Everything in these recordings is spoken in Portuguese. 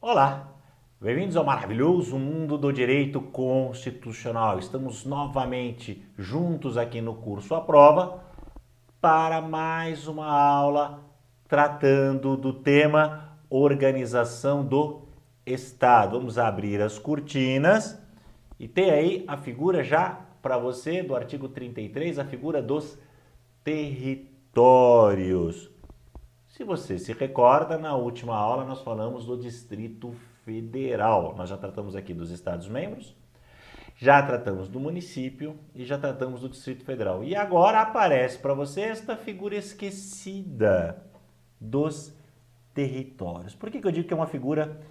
Olá, bem-vindos ao maravilhoso mundo do direito constitucional. Estamos novamente juntos aqui no curso à prova para mais uma aula tratando do tema organização do Estado. Vamos abrir as cortinas e tem aí a figura já para você do artigo 33, a figura dos territórios. Se você se recorda, na última aula nós falamos do Distrito Federal. Nós já tratamos aqui dos Estados-membros, já tratamos do município e já tratamos do Distrito Federal. E agora aparece para você esta figura esquecida dos territórios. Por que eu digo que é uma figura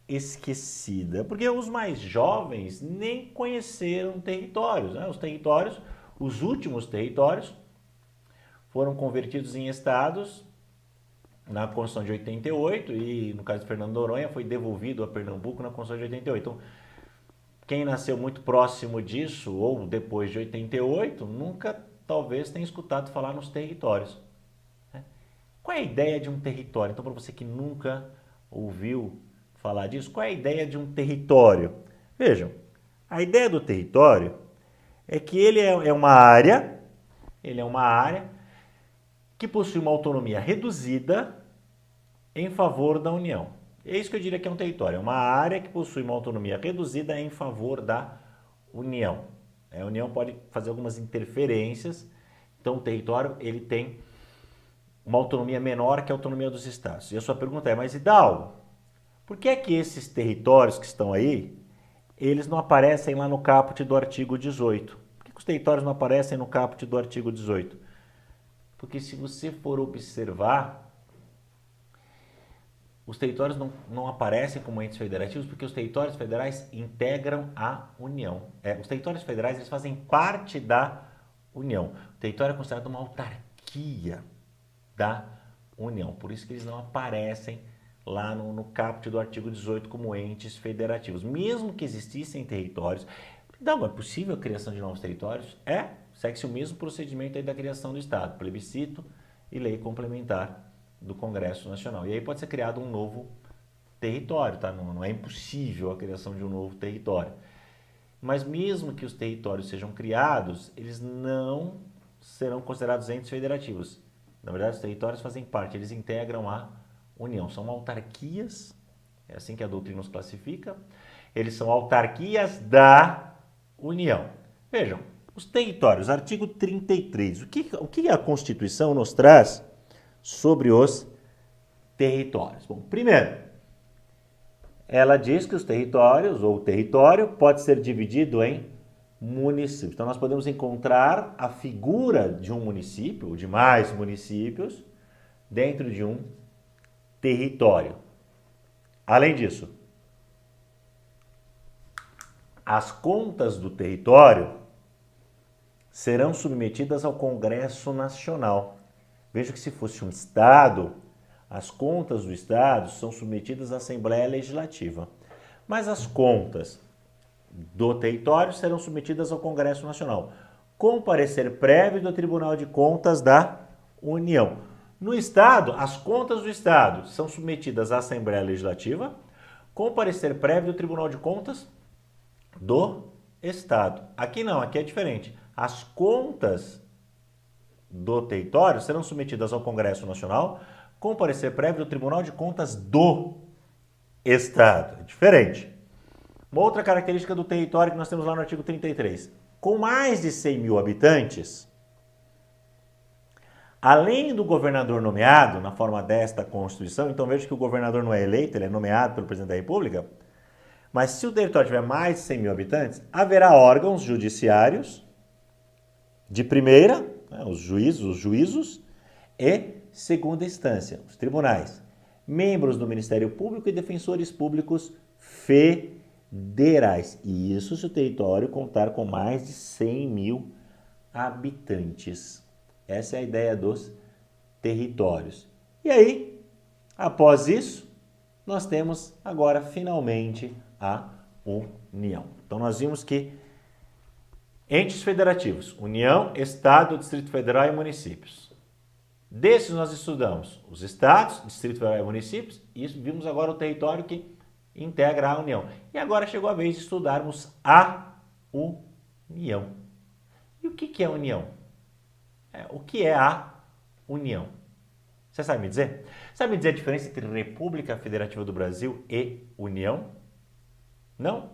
esquecida? Porque os mais jovens nem conheceram territórios, né? Os territórios, os últimos territórios, foram convertidos em estados na Constituição de 88 e, no caso de Fernando Noronha, foi devolvido a Pernambuco na Constituição de 88. Então, quem nasceu muito próximo disso ou depois de 88, nunca talvez tenha escutado falar nos territórios. Qual é a ideia de um território? Então, para você que nunca ouviu falar disso, qual é a ideia de um território? Vejam, a ideia do território é que ele é uma área que possui uma autonomia reduzida em favor da União. É isso que eu diria que é um território, é uma área que possui uma autonomia reduzida em favor da União. A União pode fazer algumas interferências, então o território ele tem uma autonomia menor que a autonomia dos estados. E a sua pergunta é, mas Hidalgo, por que é que esses territórios que estão aí, eles não aparecem lá no caput do artigo 18? Por que os territórios não aparecem no caput do artigo 18? Porque se você for observar, os territórios não aparecem como entes federativos porque os territórios federais integram a União. Os territórios federais eles fazem parte da União. O território é considerado uma autarquia da União. Por isso que eles não aparecem lá no caput do artigo 18 como entes federativos. Mesmo que existissem territórios, não é possível a criação de novos territórios? Segue-se o mesmo procedimento aí da criação do Estado, plebiscito e lei complementar do Congresso Nacional. E aí pode ser criado um novo território, tá? Não é impossível a criação de um novo território. Mas mesmo que os territórios sejam criados, eles não serão considerados entes federativos. Na verdade, os territórios fazem parte, eles integram a União. São autarquias, é assim que a doutrina os classifica. Eles são autarquias da União. Vejam, os territórios, artigo 33. O que a Constituição nos traz sobre os territórios? Bom, primeiro, ela diz que os territórios, ou o território, pode ser dividido em municípios. Então, nós podemos encontrar a figura de um município, ou de mais municípios, dentro de um território. Além disso, as contas do território serão submetidas ao Congresso Nacional. Veja que se fosse um Estado, as contas do Estado são submetidas à Assembleia Legislativa. Mas as contas do território serão submetidas ao Congresso Nacional, com parecer prévio do Tribunal de Contas da União. No Estado, as contas do Estado são submetidas à Assembleia Legislativa, com parecer prévio do Tribunal de Contas do Estado. Aqui não, aqui é diferente. As contas do território serão submetidas ao Congresso Nacional com parecer prévio do Tribunal de Contas do Estado. É diferente. Uma outra característica do território que nós temos lá no artigo 33. Com mais de 100 mil habitantes, além do governador nomeado, na forma desta Constituição, então veja que o governador não é eleito, ele é nomeado pelo presidente da República, mas se o território tiver mais de 100 mil habitantes, haverá órgãos judiciários de primeira, os juízos e segunda instância, os tribunais, membros do Ministério Público e defensores públicos federais. E isso se o território contar com mais de 100 mil habitantes. Essa é a ideia dos territórios. E aí, após isso, nós temos agora finalmente a União. Então nós vimos que entes federativos, União, Estado, Distrito Federal e municípios. Desses nós estudamos os estados, Distrito Federal e municípios, e vimos agora o território que integra a União. E agora chegou a vez de estudarmos a União. E o que é a União? O que é a União? Você sabe me dizer? Sabe me dizer a diferença entre República Federativa do Brasil e União? Não?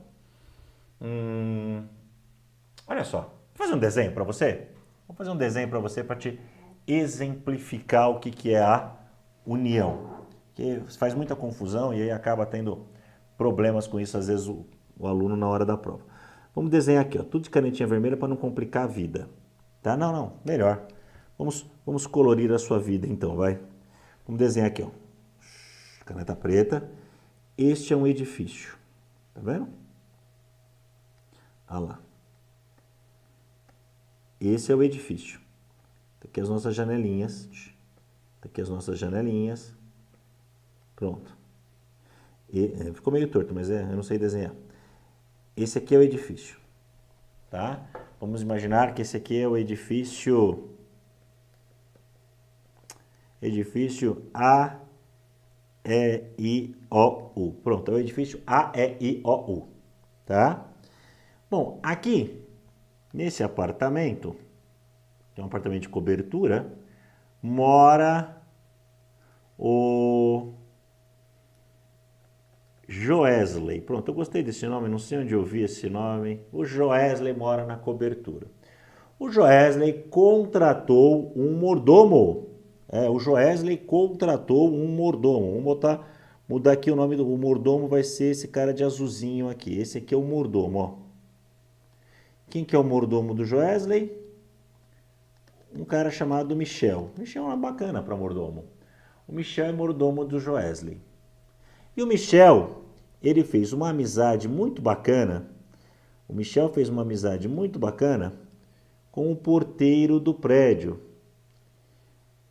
Olha só, vou fazer um desenho para você? Vou fazer um desenho para você para te exemplificar o que é a União. Que faz muita confusão e aí acaba tendo problemas com isso, às vezes, o aluno na hora da prova. Vamos desenhar aqui, ó, tudo de canetinha vermelha para não complicar a vida. Tá? Não, melhor. Vamos colorir a sua vida então, vai. Vamos desenhar aqui, ó. Caneta preta. Este é um edifício. Tá vendo? Olha lá. Esse é o edifício. Tá aqui as nossas janelinhas. Tá aqui as nossas janelinhas. Pronto. Ficou meio torto, mas eu não sei desenhar. Esse aqui é o edifício. Tá? Vamos imaginar que esse aqui é o edifício A, E, I, O, U. Pronto, é o edifício A, E, I, O, U. Tá? Bom, aqui, nesse apartamento, que é um apartamento de cobertura, mora o Joesley. Pronto, eu gostei desse nome, não sei onde eu vi esse nome. O Joesley mora na cobertura. O Joesley contratou um mordomo. O Joesley contratou um mordomo. Vamos mudar aqui o nome do mordomo, vai ser esse cara de azulzinho aqui. Esse aqui é o mordomo, ó. Quem que é o mordomo do Joesley? Um cara chamado Michel. Michel é bacana para mordomo. O Michel é mordomo do Joesley. E o Michel, ele fez uma amizade muito bacana. O Michel fez uma amizade muito bacana com o porteiro do prédio.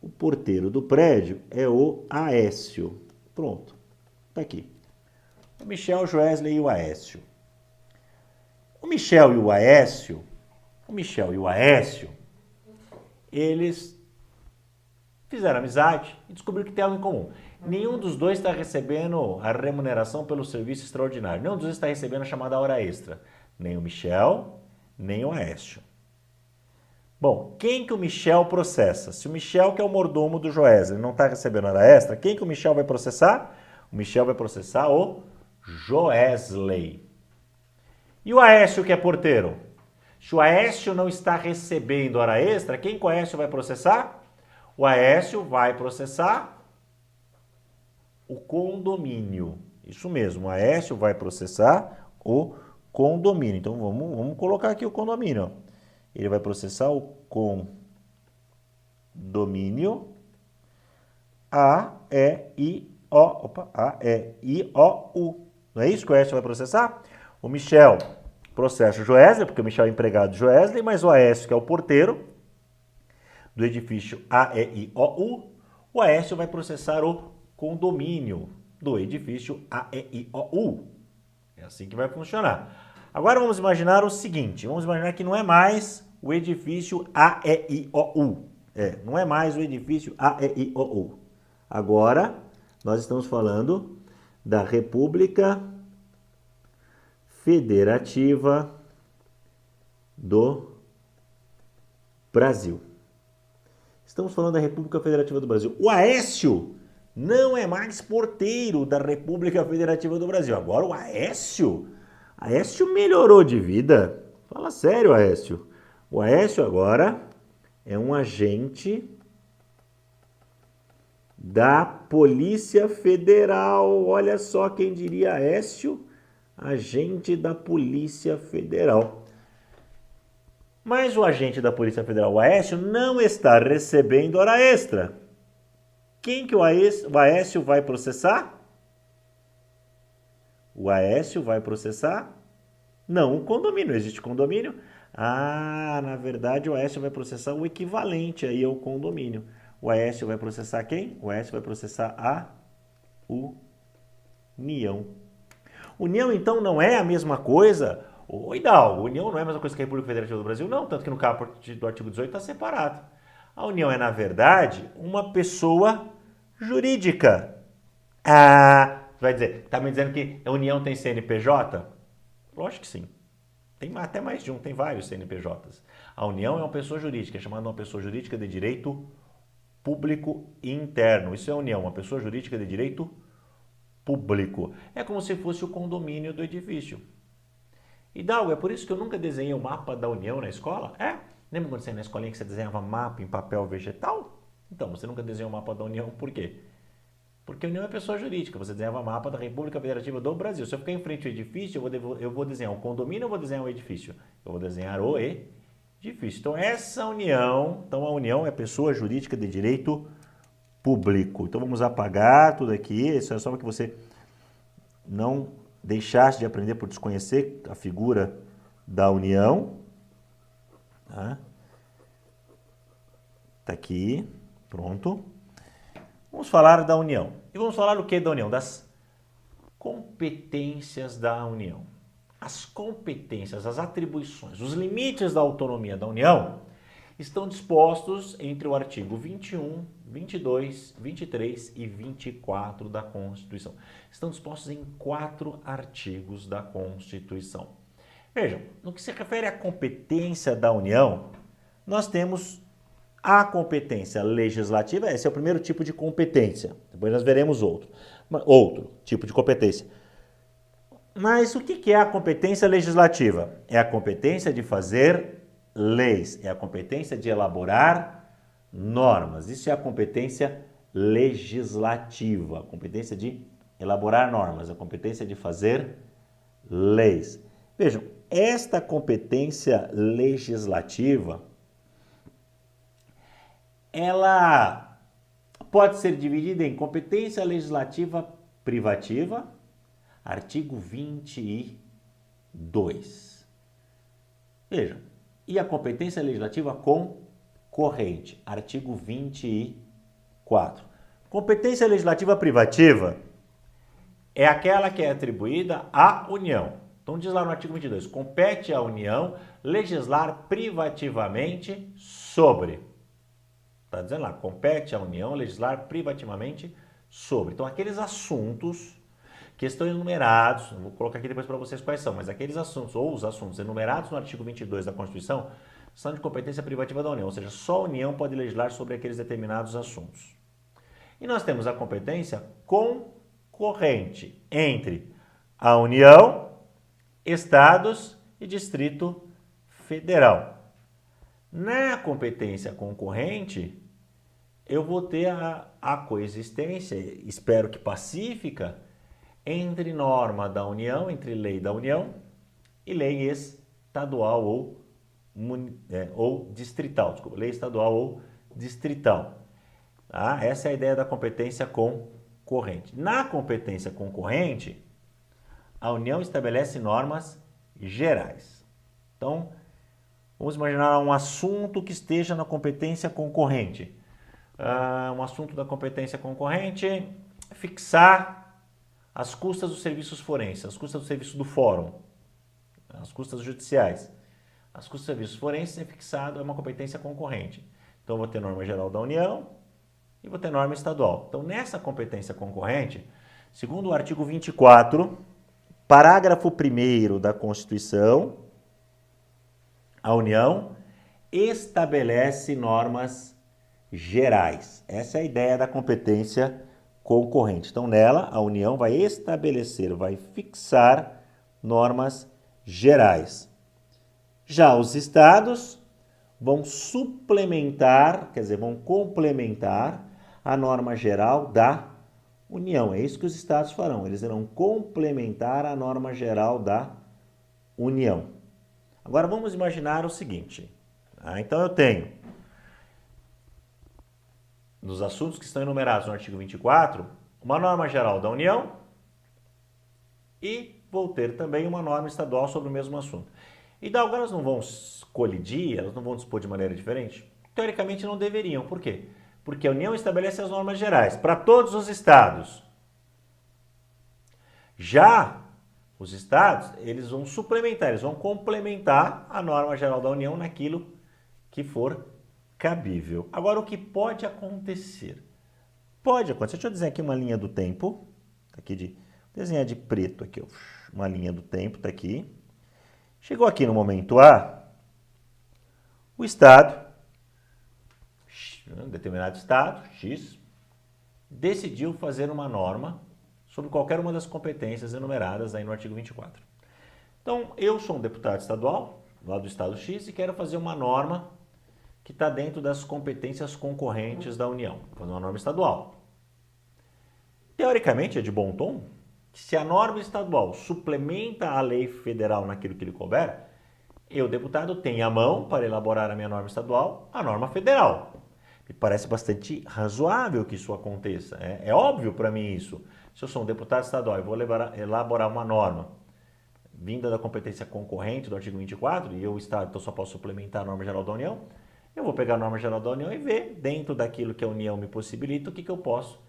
O porteiro do prédio é o Aécio. Pronto, tá aqui. O Michel, o Joesley e o Aécio. O Michel e o Aécio, eles fizeram amizade e descobriram que tem algo em comum. Nenhum dos dois está recebendo a remuneração pelo serviço extraordinário. Nenhum dos dois está recebendo a chamada hora extra. Nem o Michel, nem o Aécio. Bom, quem que o Michel processa? Se o Michel, que é o mordomo do Joesley, não está recebendo hora extra, quem que o Michel vai processar? O Michel vai processar o Joesley. E o Aécio, que é porteiro? Se o Aécio não está recebendo hora extra, quem que o Aécio vai processar? O Aécio vai processar o condomínio. Isso mesmo, o Aécio vai processar o condomínio. Então, vamos colocar aqui o condomínio. Ó. Ele vai processar o condomínio A-E-I-O-U. Não é isso que o Aécio vai processar? O Michel processa o Joesley, porque o Michel é empregado do Joesley, mas o Aécio, que é o porteiro do edifício A-E-I-O-U, o Aécio vai processar o condomínio do edifício A-E-I-O-U. É assim que vai funcionar. Agora vamos imaginar o seguinte, vamos imaginar que não é mais o edifício A-E-I-O-U. Não é mais o edifício A-E-I-O-U. Agora nós estamos falando da República Federativa do Brasil. Estamos falando da República Federativa do Brasil. O Aécio não é mais porteiro da República Federativa do Brasil. Agora o Aécio melhorou de vida. Fala sério, Aécio. O Aécio agora é um agente da Polícia Federal. Olha só quem diria, Aécio, agente da Polícia Federal. Mas o agente da Polícia Federal, o Aécio, não está recebendo hora extra. Quem que o Aécio vai processar? O Aécio vai processar? Não, o condomínio. Não existe condomínio? Na verdade, o Aécio vai processar o equivalente aí ao condomínio. O Aécio vai processar quem? O Aécio vai processar a União. União, então, não é a mesma coisa? Hidalgo, União não é a mesma coisa que a República Federativa do Brasil? Não, tanto que no caput do artigo 18 está separado. A União é, na verdade, uma pessoa jurídica. vai dizer, está me dizendo que a União tem CNPJ? Lógico que sim. Tem até mais de um, tem vários CNPJs. A União é uma pessoa jurídica, é chamada uma pessoa jurídica de direito público interno. Isso é a União, uma pessoa jurídica de direito público. É como se fosse o condomínio do edifício. Hidalgo, é por isso que eu nunca desenhei o mapa da União na escola? Lembra quando você ia na escolinha que você desenhava mapa em papel vegetal? Então, você nunca desenhou o mapa da União, por quê? Porque a União é pessoa jurídica, você desenhava mapa da República Federativa do Brasil. Se eu ficar em frente ao edifício, eu vou desenhar o condomínio ou vou desenhar o edifício? Eu vou desenhar o edifício. Então, essa União, a União é pessoa jurídica de direito público. Então, vamos apagar tudo aqui, isso é só para que você não deixasse de aprender por desconhecer a figura da União. Tá aqui, pronto. Vamos falar da União. E vamos falar o que da União? Das competências da União. As competências, as atribuições, os limites da autonomia da União estão dispostos entre o artigo 21, 22, 23 e 24 da Constituição. Estão dispostos em 4 artigos da Constituição. Vejam, no que se refere à competência da União, nós temos a competência legislativa, esse é o primeiro tipo de competência. Depois nós veremos outro tipo de competência. Mas o que é a competência legislativa? É a competência de fazer leis, é a competência de elaborar normas. Isso é a competência legislativa, a competência de elaborar normas, a competência de fazer leis. Vejam, esta competência legislativa, ela pode ser dividida em competência legislativa privativa, artigo 22. Vejam, e a competência legislativa concorrente, artigo 24. Competência legislativa privativa é aquela que é atribuída à União. Então diz lá no artigo 22, compete à União legislar privativamente sobre. Está dizendo lá, compete à União legislar privativamente sobre. Então, aqueles assuntos que estão enumerados, vou colocar aqui depois para vocês quais são, mas aqueles assuntos, ou os assuntos enumerados no artigo 22 da Constituição, são de competência privativa da União, ou seja, só a União pode legislar sobre aqueles determinados assuntos. E nós temos a competência concorrente entre a União, Estados e Distrito Federal. Na competência concorrente, eu vou ter a coexistência, espero que pacífica, entre norma da União, entre lei da União e lei estadual ou distrital, desculpa, lei estadual ou distrital. Tá? Essa é a ideia da competência concorrente. Na competência concorrente, a União estabelece normas gerais. Então, vamos imaginar um assunto que esteja na competência concorrente. Um assunto da competência concorrente, fixar as custas dos serviços forenses, as custas do serviço do fórum, as custas judiciais. As custas dos serviços forenses é fixado, é uma competência concorrente. Então, eu vou ter norma geral da União e vou ter norma estadual. Então, nessa competência concorrente, segundo o artigo 24, parágrafo 1º da Constituição, a União estabelece normas gerais. Essa é a ideia da competência concorrente. Então, nela, a União vai estabelecer, vai fixar normas gerais. Já os estados vão suplementar, quer dizer, vão complementar a norma geral da União. É isso que os estados farão. Eles irão complementar a norma geral da União. Agora, vamos imaginar o seguinte. Então, eu tenho, nos assuntos que estão enumerados no artigo 24, uma norma geral da União e vou ter também uma norma estadual sobre o mesmo assunto. E daí elas não vão colidir, elas não vão dispor de maneira diferente? Teoricamente não deveriam. Por quê? Porque a União estabelece as normas gerais para todos os estados. Já os estados, eles vão suplementar, eles vão complementar a norma geral da União naquilo que for cabível. Agora, o que pode acontecer? Pode acontecer, deixa eu dizer aqui uma linha do tempo, aqui de Desenhar de preto aqui, ó, uma linha do tempo, está aqui. Chegou aqui no momento A, o Estado, um determinado Estado, X, decidiu fazer uma norma sobre qualquer uma das competências enumeradas aí no artigo 24. Então, eu sou um deputado estadual, lá do Estado X, e quero fazer uma norma que está dentro das competências concorrentes da União. Vou fazer uma norma estadual. Teoricamente, é de bom tom que se a norma estadual suplementa a lei federal naquilo que lhe couber, eu, deputado, tenho a mão para elaborar a minha norma estadual, a norma federal. Me parece bastante razoável que isso aconteça. É óbvio para mim isso. Se eu sou um deputado estadual e vou elaborar uma norma vinda da competência concorrente do artigo 24, e eu, o Estado, então só posso suplementar a norma geral da União, eu vou pegar a norma geral da União e ver, dentro daquilo que a União me possibilita, o que eu posso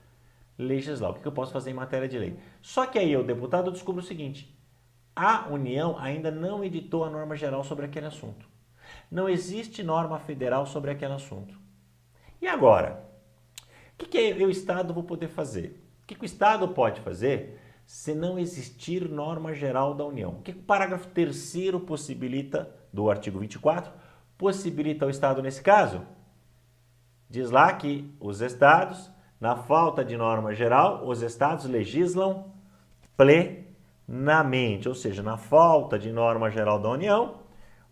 legislar, o que eu posso fazer em matéria de lei. Só que aí eu, deputado, descubro o seguinte: a União ainda não editou a norma geral sobre aquele assunto. Não existe norma federal sobre aquele assunto. E agora? O que eu, Estado, vou poder fazer? O que o Estado pode fazer se não existir norma geral da União? O que o parágrafo 3º possibilita, do artigo 24, possibilita ao Estado nesse caso? Diz lá que os Estados, na falta de norma geral, os Estados legislam plenamente. Ou seja, na falta de norma geral da União,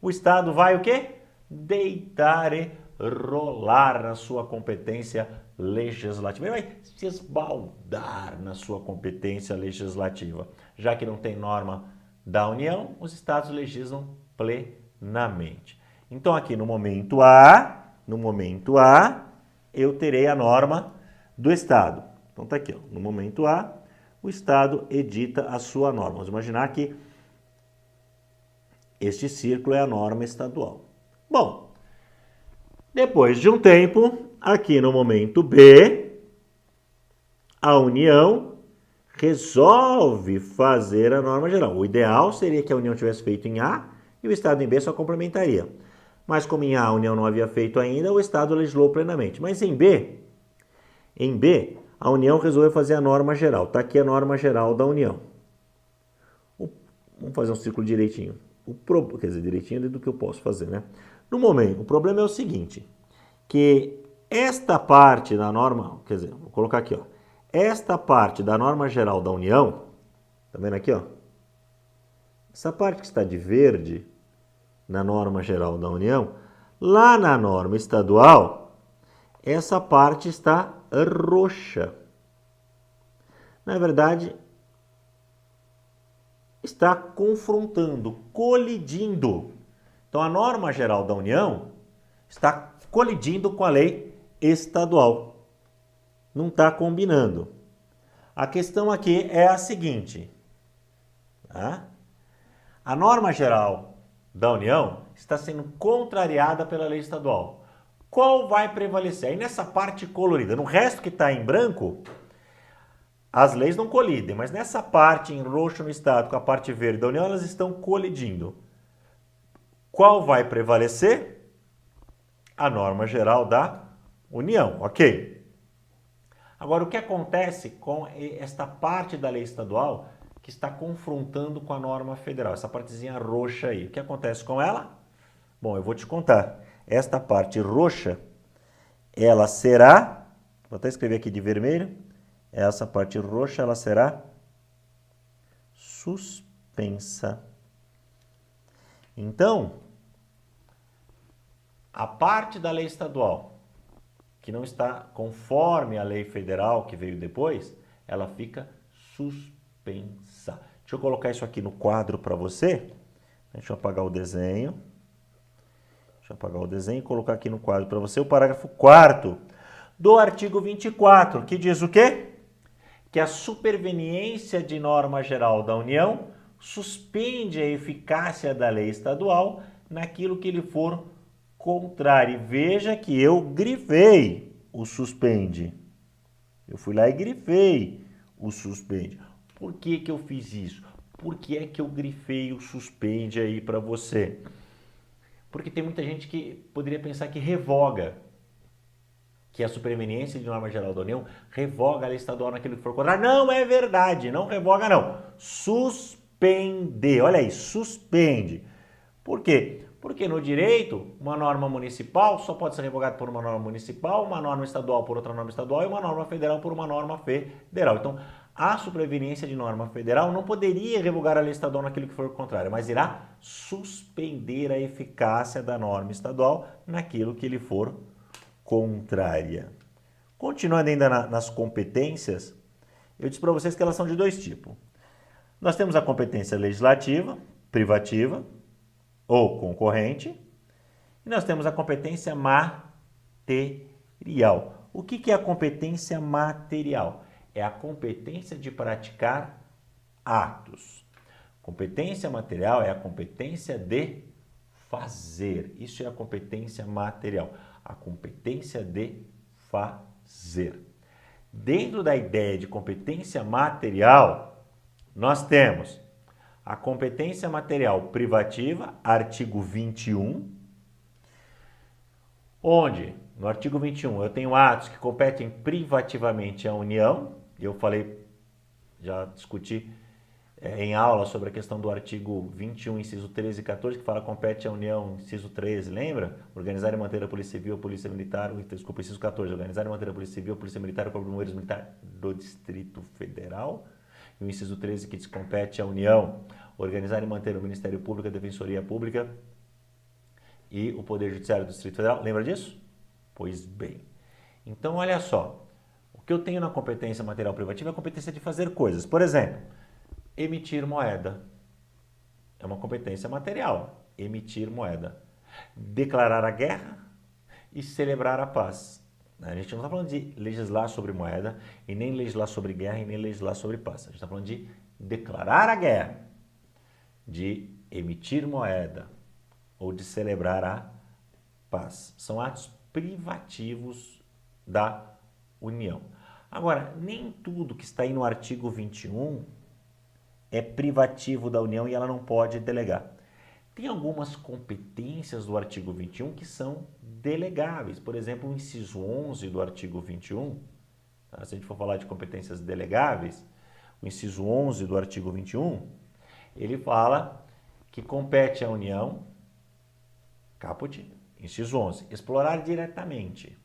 o Estado vai o quê? Deitar e rolar na sua competência legislativa. Ele vai se esbaldar na sua competência legislativa. Já que não tem norma da União, os Estados legislam plenamente. Então, aqui no momento A, eu terei a norma do Estado. Então, está aqui, ó, no momento A, o Estado edita a sua norma. Vamos imaginar que este círculo é a norma estadual. Bom, depois de um tempo, aqui no momento B, a União resolve fazer a norma geral. O ideal seria que a União tivesse feito em A e o Estado em B só complementaria. Mas como em A a União não havia feito ainda, o Estado legislou plenamente. Mas em B, a União resolveu fazer a norma geral. Está aqui a norma geral da União. Vamos fazer um círculo direitinho. Quer dizer, direitinho dentro do que eu posso fazer, né? No momento, o problema é o seguinte, que esta parte da norma, quer dizer, vou colocar aqui, ó, esta parte da norma geral da União, tá vendo aqui, ó? Essa parte que está de verde na norma geral da União, lá na norma estadual, essa parte está roxa. Na verdade, está confrontando, colidindo. Então, a norma geral da União está colidindo com a lei estadual. Não está combinando. A questão aqui é a seguinte. Tá? A norma geral da União está sendo contrariada pela lei estadual. Qual vai prevalecer? Aí nessa parte colorida, no resto que está em branco, as leis não colidem, mas nessa parte em roxo no Estado com a parte verde da União, elas estão colidindo. Qual vai prevalecer? A norma geral da União, ok? Agora, o que acontece com esta parte da lei estadual que está confrontando com a norma federal? Essa partezinha roxa aí, o que acontece com ela? Bom, eu vou te contar. Esta parte roxa, ela será, vou até escrever aqui de vermelho, essa parte roxa, ela será suspensa. Então, a parte da lei estadual que não está conforme a lei federal que veio depois, ela fica suspensa. Deixa eu colocar isso aqui no quadro para você. Deixa eu apagar o desenho. E colocar aqui no quadro para você o parágrafo 4º do artigo 24, que diz o quê? Que a superveniência de norma geral da União suspende a eficácia da lei estadual naquilo que lhe for contrário. Veja que eu grifei o suspende. Eu fui lá e grifei o suspende. Por que eu fiz isso? Por que é que eu grifei o suspende aí para você? Porque tem muita gente que poderia pensar que revoga. que a superveniência de norma geral da União revoga a lei estadual naquilo que for contrário. Não é verdade, não revoga não. Suspende, olha aí, suspende. Por quê? Porque no direito, uma norma municipal só pode ser revogada por uma norma municipal, uma norma estadual por outra norma estadual e uma norma federal por uma norma federal. Então, a superveniência de norma federal não poderia revogar a lei estadual naquilo que for contrário, mas irá suspender a eficácia da norma estadual naquilo que lhe for contrária. Continuando ainda nas competências, eu disse para vocês que elas são de dois tipos. Nós temos a competência legislativa, privativa ou concorrente, e nós temos a competência material. O que é a competência material? É a competência de praticar atos. Competência material é a competência de fazer. Isso é a competência material. A competência de fazer. Dentro da ideia de competência material, nós temos a competência material privativa, artigo 21, onde, no artigo 21, eu tenho atos que competem privativamente à União. Eu falei, já discuti em aula sobre a questão do artigo 21, inciso 13 e 14, que fala compete à União, inciso 13, lembra? Organizar e manter a Polícia Civil, a Polícia Militar, desculpa, inciso 14, organizar e manter a Polícia Civil, a Polícia Militar e o Corpo de Bombeiros Militar do Distrito Federal. E o inciso 13, que compete à União, organizar e manter o Ministério Público, a Defensoria Pública e o Poder Judiciário do Distrito Federal. Lembra disso? Pois bem. Então, olha só. O que eu tenho na competência material privativa é a competência de fazer coisas. Por exemplo, emitir moeda. É uma competência material. Emitir moeda. Declarar a guerra e celebrar a paz. A gente não está falando de legislar sobre moeda, e nem legislar sobre guerra, e nem legislar sobre paz. A gente está falando de declarar a guerra, de emitir moeda ou de celebrar a paz. São atos privativos da União. Agora, nem tudo que está aí no artigo 21 é privativo da União e ela não pode delegar. Tem algumas competências do artigo 21 que são delegáveis. Por exemplo, o inciso 11 do artigo 21, tá? Se a gente for falar de competências delegáveis, o inciso 11 do artigo 21, ele fala que compete à União, caput, inciso 11, explorar diretamente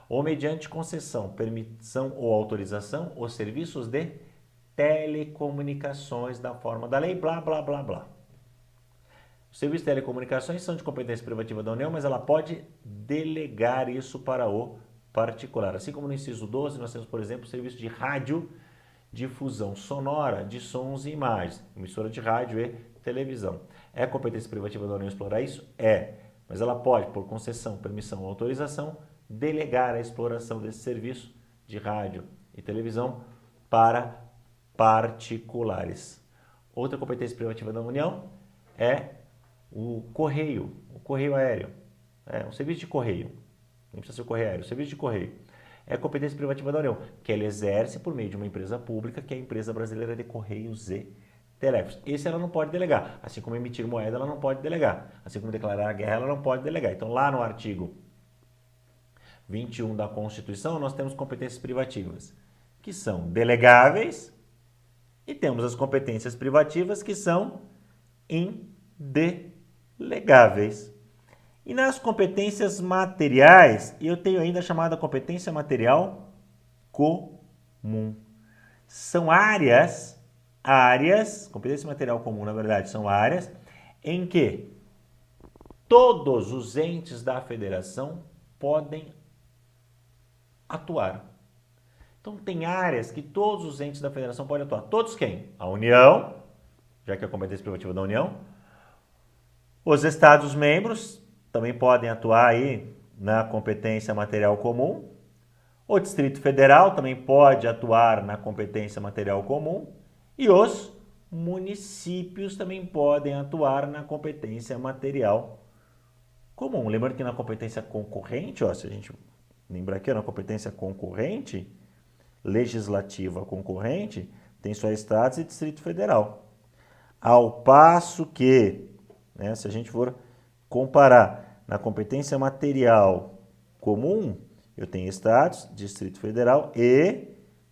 ou mediante concessão, permissão ou autorização os serviços de telecomunicações da forma da lei, blá, blá, blá, blá. Os serviços de telecomunicações são de competência privativa da União, mas ela pode delegar isso para o particular. Assim como no inciso 12, nós temos, por exemplo, o serviço de radiodifusão sonora de sons e imagens, emissora de rádio e televisão. É competência privativa da União explorar isso? É, mas ela pode, por concessão, permissão ou autorização, delegar a exploração desse serviço de rádio e televisão para particulares. Outra competência privativa da União é o correio aéreo, um serviço de correio, não precisa ser o correio aéreo, o serviço de correio é competência privativa da União, que ela exerce por meio de uma empresa pública, que é a Empresa Brasileira de Correios e Telégrafos. Esse ela não pode delegar, assim como emitir moeda ela não pode delegar, assim como declarar a guerra ela não pode delegar. Então lá no artigo 21 da Constituição nós temos competências privativas, que são delegáveis, e temos as competências privativas que são indelegáveis. E nas competências materiais, eu tenho ainda a chamada competência material comum. São áreas, competência material comum, na verdade, são áreas em que todos os entes da federação podem atuar. Então, tem áreas que todos os entes da federação podem atuar. Todos quem? A União, já que é a competência privativa da União. Os Estados-membros também podem atuar aí na competência material comum. O Distrito Federal também pode atuar na competência material comum. E os municípios também podem atuar na competência material comum. Lembrando que na competência concorrente, se a gente lembrar aqui, na competência concorrente, legislativa concorrente, tem só Estados e Distrito Federal. Ao passo que, se a gente for comparar na competência material comum, Eu tenho estados, Distrito Federal e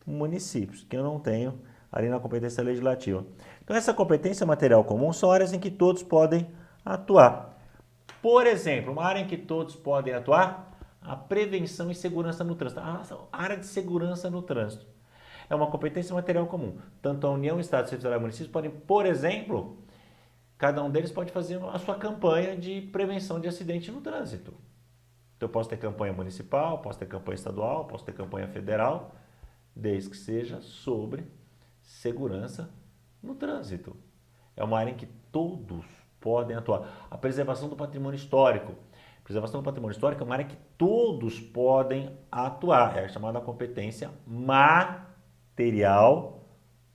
municípios, que eu não tenho ali na competência legislativa. Então, essa competência material comum são áreas em que todos podem atuar. Por exemplo, uma área em que todos podem atuar, a prevenção e segurança no trânsito. A área de segurança no trânsito. É uma competência material comum. Tanto a União, Estado, Distrito Federal e municípios podem, por exemplo, cada um deles pode fazer a sua campanha de prevenção de acidente no trânsito. Então, eu posso ter campanha municipal, posso ter campanha estadual, posso ter campanha federal, desde que seja sobre segurança no trânsito. É uma área em que todos podem atuar. A preservação do patrimônio histórico. A preservação do patrimônio histórico é uma área que todos podem atuar. É a chamada competência material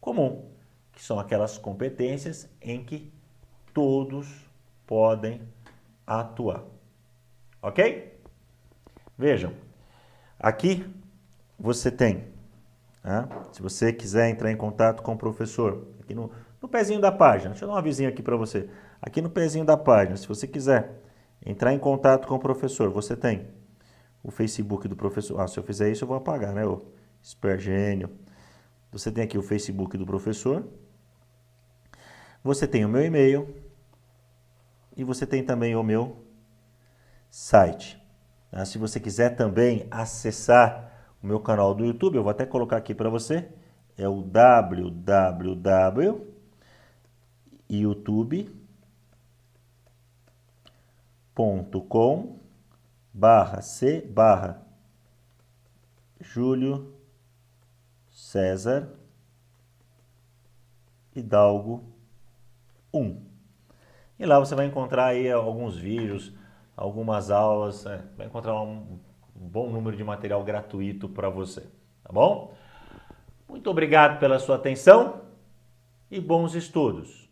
comum, que são aquelas competências em que todos podem atuar. Ok? Vejam, aqui você tem, né? Se você quiser entrar em contato com o professor, aqui no pezinho da página, deixa eu dar um avisinho aqui para você. Aqui no pezinho da página, se você quiser entrar em contato com o professor, você tem o Facebook do professor. Ah, se eu fizer isso eu vou apagar, né? O espergênio. Você tem aqui o Facebook do professor. Você tem o meu e-mail. E você tem também o meu site. Se você quiser também acessar o meu canal do YouTube, eu vou até colocar aqui para você, é o www.youtube.com/c/Júlio César Hidalgo 1. E lá você vai encontrar aí alguns vídeos, algumas aulas, vai encontrar um bom número de material gratuito para você, tá bom? Muito obrigado pela sua atenção e bons estudos!